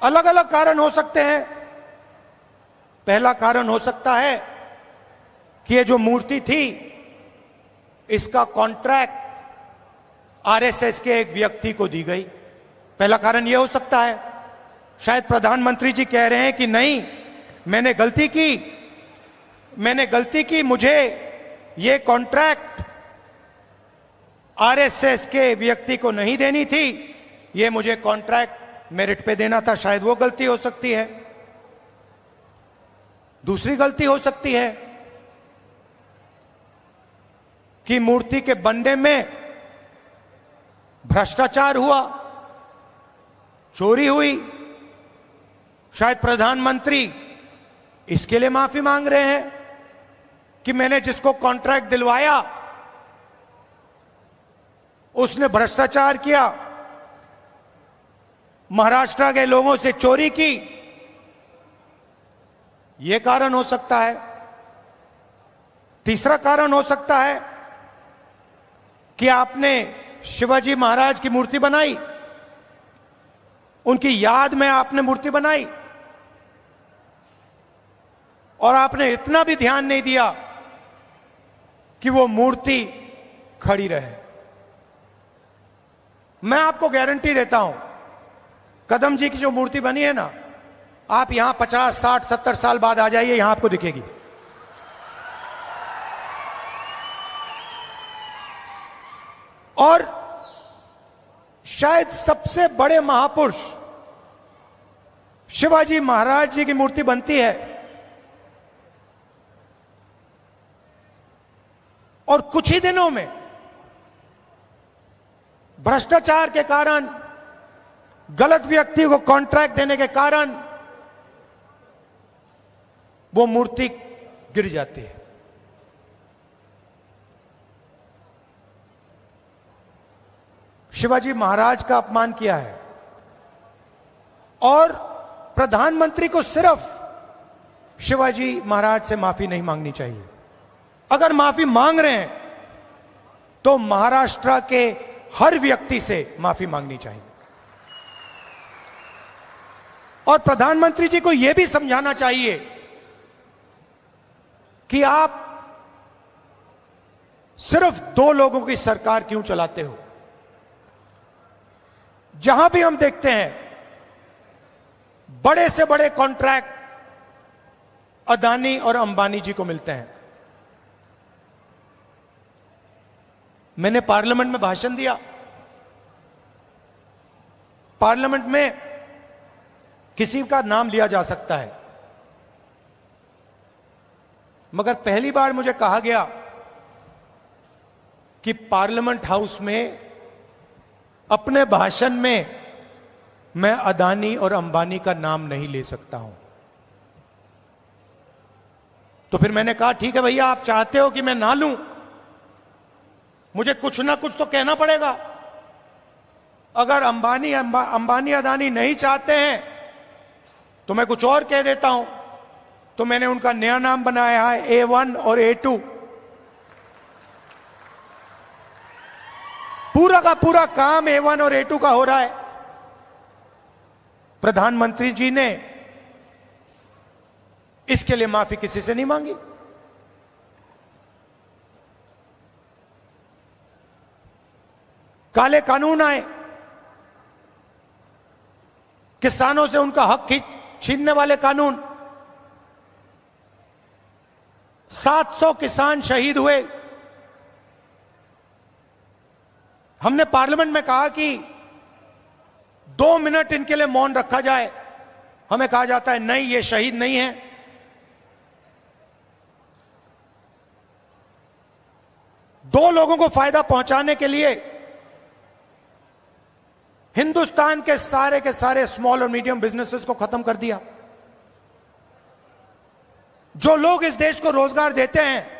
अलग अलग कारण हो सकते हैं। पहला कारण हो सकता है कि ये जो मूर्ति थी इसका कॉन्ट्रैक्ट आरएसएस के एक व्यक्ति को दी गई। पहला कारण यह हो सकता है। शायद प्रधानमंत्री जी कह रहे हैं कि नहीं, मैंने गलती की, मुझे ये कॉन्ट्रैक्ट आरएसएस के व्यक्ति को नहीं देनी थी, ये मुझे कॉन्ट्रैक्ट मेरिट पे देना था। शायद वो गलती हो सकती है। दूसरी गलती हो सकती है कि मूर्ति के बनने में भ्रष्टाचार हुआ, चोरी हुई। शायद प्रधानमंत्री इसके लिए माफी मांग रहे हैं कि मैंने जिसको कॉन्ट्रैक्ट दिलवाया उसने भ्रष्टाचार किया, महाराष्ट्र के लोगों से चोरी की। यह कारण हो सकता है। तीसरा कारण हो सकता है कि आपने शिवाजी महाराज की मूर्ति बनाई, उनकी याद में आपने मूर्ति बनाई और आपने इतना भी ध्यान नहीं दिया कि वो मूर्ति खड़ी रहे। मैं आपको गारंटी देता हूं, कदम जी की जो मूर्ति बनी है ना, आप यहां 50, 60, 70 साल बाद आ जाइए, यहां आपको दिखेगी। और शायद सबसे बड़े महापुरुष शिवाजी महाराज जी की मूर्ति बनती है और कुछ ही दिनों में भ्रष्टाचार के कारण, गलत व्यक्ति को कॉन्ट्रैक्ट देने के कारण वो मूर्ति गिर जाती है। शिवाजी महाराज का अपमान किया है और प्रधानमंत्री को सिर्फ शिवाजी महाराज से माफी नहीं मांगनी चाहिए। अगर माफी मांग रहे हैं तो महाराष्ट्र के हर व्यक्ति से माफी मांगनी चाहिए और प्रधानमंत्री जी को यह भी समझाना चाहिए कि आप सिर्फ 2 लोगों की सरकार क्यों चलाते हो। जहां भी हम देखते हैं बड़े से बड़े कॉन्ट्रैक्ट अदानी और अंबानी जी को मिलते हैं। मैंने पार्लियामेंट में भाषण दिया। पार्लियामेंट में किसी का नाम लिया जा सकता है, मगर पहली बार मुझे कहा गया कि पार्लियामेंट हाउस में अपने भाषण में मैं अदानी और अंबानी का नाम नहीं ले सकता हूं। तो फिर मैंने कहा ठीक है भैया, आप चाहते हो कि मैं ना लूं, मुझे कुछ ना कुछ तो कहना पड़ेगा। अगर अंबानी अदानी नहीं चाहते हैं तो मैं कुछ और कह देता हूं। तो मैंने उनका नया नाम बनाया है A1 और A2। पूरा का पूरा काम A1 और A2 का हो रहा है। प्रधानमंत्री जी ने इसके लिए माफी किसी से नहीं मांगी। काले कानून आए, किसानों से उनका हक छीनने वाले कानून। 700 किसान शहीद हुए। हमने पार्लियामेंट में कहा कि 2 मिनट इनके लिए मौन रखा जाए। हमें कहा जाता है नहीं, ये शहीद नहीं है। दो लोगों को फायदा पहुंचाने के लिए हिंदुस्तान के सारे स्मॉल और मीडियम बिजनेसेस को खत्म कर दिया। जो लोग इस देश को रोजगार देते हैं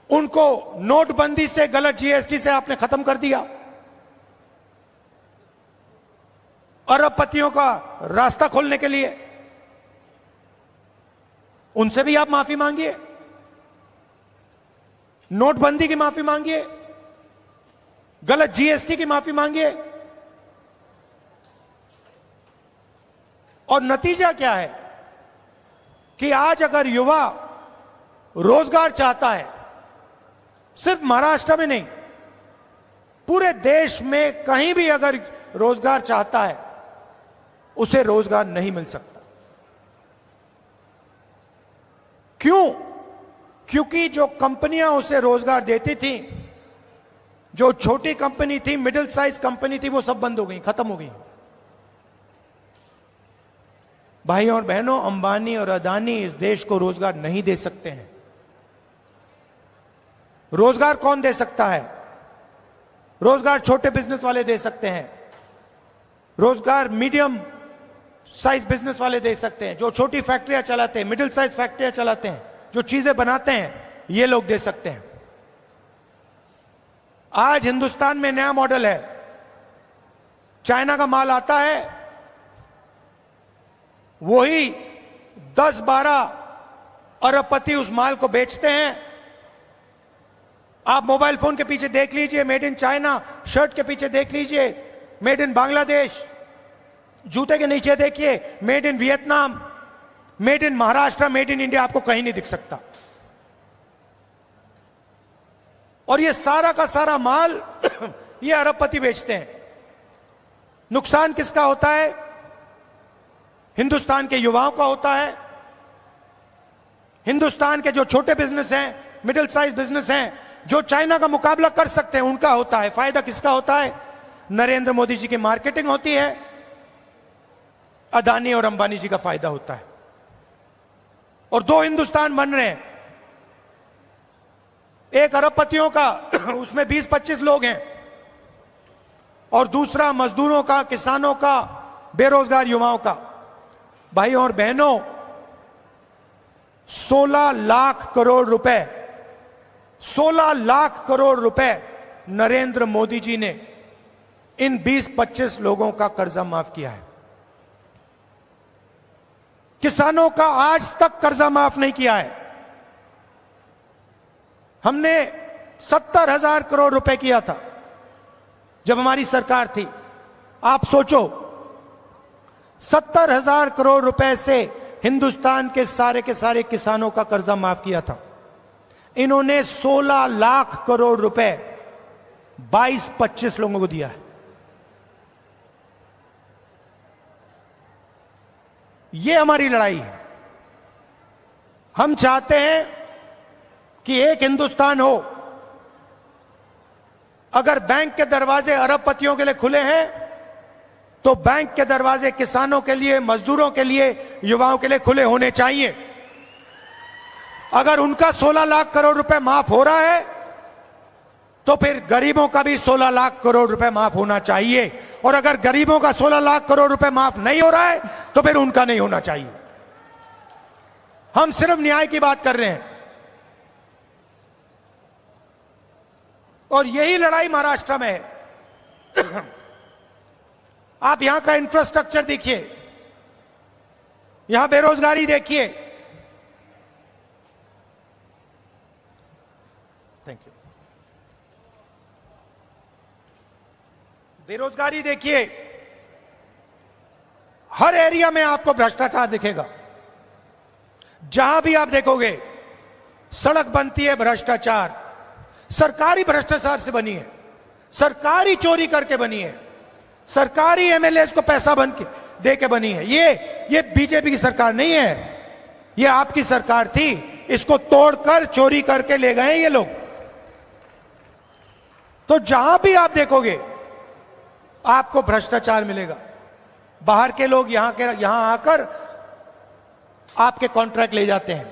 उनको नोटबंदी से, गलत जीएसटी से आपने खत्म कर दिया। अरबपतियों का रास्ता खोलने के लिए उनसे भी आप माफी मांगिए, नोटबंदी की माफी मांगिए, गलत जीएसटी की माफी मांगिए। और नतीजा क्या है कि आज अगर युवा रोजगार चाहता है, सिर्फ महाराष्ट्र में नहीं, पूरे देश में कहीं भी अगर रोजगार चाहता है, उसे रोजगार नहीं मिल सकता। क्यों? क्योंकि जो कंपनियां उसे रोजगार देती थी, जो छोटी कंपनी थी, मिडिल साइज कंपनी थी, वो सब बंद हो गई, खत्म हो गई। भाइयों और बहनों, अंबानी और अदानी इस देश को रोजगार नहीं दे सकते हैं। रोजगार कौन दे सकता है? रोजगार छोटे बिजनेस वाले दे सकते हैं, रोजगार मीडियम साइज बिजनेस वाले दे सकते हैं, जो छोटी फैक्ट्रियां चलाते हैं, मिडिल साइज फैक्ट्रियां चलाते हैं, जो चीजें बनाते हैं, ये लोग दे सकते हैं। आज हिंदुस्तान में नया मॉडल है, चाइना का माल आता है, वही 10-12 अरबपति उस माल को बेचते हैं। आप मोबाइल फोन के पीछे देख लीजिए मेड इन चाइना, शर्ट के पीछे देख लीजिए मेड इन बांग्लादेश, जूते के नीचे देखिए made in Vietnam, made in Maharashtra, made in India, आपको कहीं नहीं दिख सकता। और ये सारा का सारा माल ये अरबपति बेचते हैं। नुकसान किसका होता है? हिंदुस्तान के युवाओं का होता है। हिंदुस्तान के जो छोटे बिजनेस हैं, मिडिल साइज बिजनेस हैं, जो चाइना का मुकाबला कर सकते हैं, उनका होता है। फायदा किसका होता है? नरेंद्र मोदी जी की मार्केटिंग होती है, अदानी और अंबानी जी का फायदा होता है। और दो हिंदुस्तान बन रहे हैं, एक अरबपतियों का, उसमें 20-25 लोग हैं, और दूसरा मजदूरों का, किसानों का, बेरोजगार युवाओं का। भाइयों और बहनों, 16 लाख करोड़ रुपए, 16 लाख करोड़ रुपए नरेंद्र मोदी जी ने इन 20-25 लोगों का कर्जा माफ किया है। किसानों का आज तक कर्जा माफ नहीं किया है। हमने 70,000 करोड़ रुपए किया था जब हमारी सरकार थी। आप सोचो, 70,000 करोड़ रुपए से हिंदुस्तान के सारे किसानों का कर्जा माफ किया था। इन्होंने 16 लाख करोड़ रुपए 22-25 लोगों को दिया है। ये हमारी लड़ाई है। हम चाहते हैं कि एक हिंदुस्तान हो। अगर बैंक के दरवाजे अरबपतियों के लिए खुले हैं, तो बैंक के दरवाजे किसानों के लिए, मजदूरों के लिए, युवाओं के लिए खुले होने चाहिए। अगर उनका 16 लाख करोड़ रुपए माफ हो रहा है, तो फिर गरीबों का भी 16 लाख करोड़ रुपए माफ होना चाहिए। और अगर गरीबों का 16 लाख करोड़ रुपए माफ नहीं हो रहा है, तो फिर उनका नहीं होना चाहिए। हम सिर्फ न्याय की बात कर रहे हैं। और यही लड़ाई महाराष्ट्र में है। आप यहां का इंफ्रास्ट्रक्चर देखिए, यहां बेरोजगारी देखिए। Thank you. बेरोजगारी देखिए, हर एरिया में आपको भ्रष्टाचार दिखेगा। जहां भी आप देखोगे सड़क बनती है, भ्रष्टाचार, सरकारी भ्रष्टाचार से बनी है, सरकारी चोरी करके बनी है, सरकारी एमएलए को पैसा बन के दे के बनी है। ये बीजेपी की सरकार नहीं है, ये आपकी सरकार थी। इसको तोड़कर चोरी करके ले गए ये लोग। तो जहां भी आप देखोगे आपको भ्रष्टाचार मिलेगा। बाहर के लोग यहां आकर आपके कॉन्ट्रैक्ट ले जाते हैं,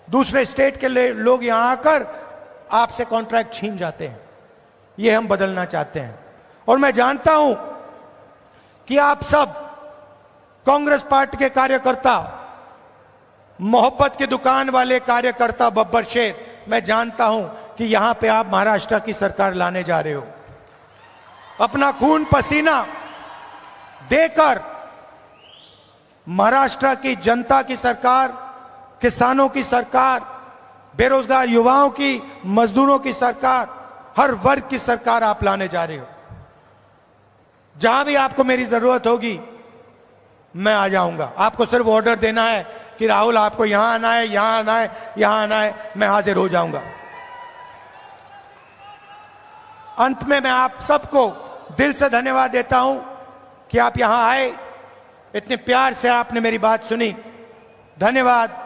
दूसरे स्टेट के लोग यहां आकर आपसे कॉन्ट्रैक्ट छीन जाते हैं। ये हम बदलना चाहते हैं। और मैं जानता हूं कि आप सब कांग्रेस पार्टी के कार्यकर्ता, मोहब्बत की दुकान वाले कार्यकर्ता, बब्बर शेर, मैं जानता हूं कि यहां पे आप महाराष्ट्र की सरकार लाने जा रहे हो। अपना खून पसीना देकर महाराष्ट्र की जनता की सरकार, किसानों की सरकार, बेरोजगार युवाओं की, मजदूरों की सरकार, हर वर्ग की सरकार आप लाने जा रहे हो। जहां भी आपको मेरी जरूरत होगी, मैं आ जाऊंगा। आपको सिर्फ ऑर्डर देना है कि राहुल आपको यहां आना है, यहां आना है, यहां आना है, मैं हाजिर हो जाऊंगा। अंत में मैं आप सबको दिल से धन्यवाद देता हूं कि आप यहां आए, इतने प्यार से आपने मेरी बात सुनी। धन्यवाद।